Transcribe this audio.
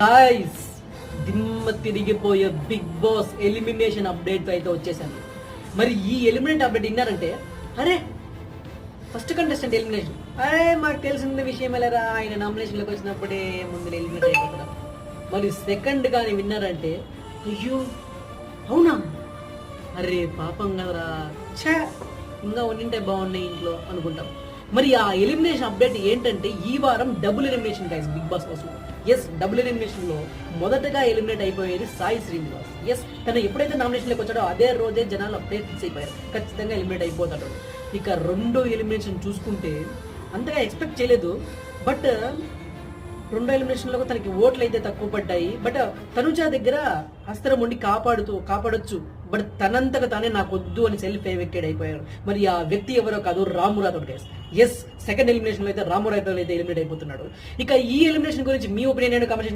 Guys, దిమ్మ తిరిగిపోయే big boss elimination update అయితే వచ్చేసాను. మరి ఈ ఎలిమినేట్ అప్డేట్ విన్నారంటే, అరే ఫస్ట్ కంటెస్టెంట్ ఎలిమినేషన్, అరే మాకు తెలిసిన విషయం ఎలారా, ఆయన నామినేషన్లోకి వచ్చినప్పుడే ముందు ఎలిమినేట్ అయిపోతున్నాం. మరి సెకండ్ కానీ విన్నారంటే, అయ్యో అవునా, అరే పాపం కదరా, ఛా ఇంకా ఉండింటే బాగున్నాయి ఇంట్లో అనుకుంటాం. మరి ఆ ఎలిమినేషన్ అప్డేట్ ఏంటంటే, ఈ వారం double elimination guys Bigg Boss కోసం. ఎస్, డబుల్ ఎలిమినేషన్ లో మొదటగా ఎలిమినేట్ అయిపోయేది సాయి శ్రీనివాస్. ఎస్, తను ఎప్పుడైతే నామినేషన్లోకి వచ్చాడో అదే రోజే జనాలు అప్డేట్ ఫిక్స్ అయిపోయారు, ఖచ్చితంగా ఎలిమినేట్ అయిపోతాడు. ఇక రెండో ఎలిమినేషన్ చూసుకుంటే అంతగా ఎక్స్పెక్ట్ చేయలేదు, బట్ రెండో ఎలిమినేషన్లో తనకి ఓట్లు అయితే తక్కువ పడ్డాయి. బట్ తనుజ దగ్గర అస్త్రం ఉండి కాపాడొచ్చు, బట్ తనంతగా తానే నాకు వద్దు అని సెల్ఫ్ ఎవిక్టెడ్ అయిపోయారు. మరి ఆ వ్యక్తి ఎవరో కాదు, Ramu Rathod guys. Yes, second elimination లో అయితే రాము రాథోడ్ అయితే ఎలిమినేట్ అయిపోతున్నాడు. ఇక ఈ ఎలిమినేషన్ గురించి మీ ఒపీనియన్ కామెంట్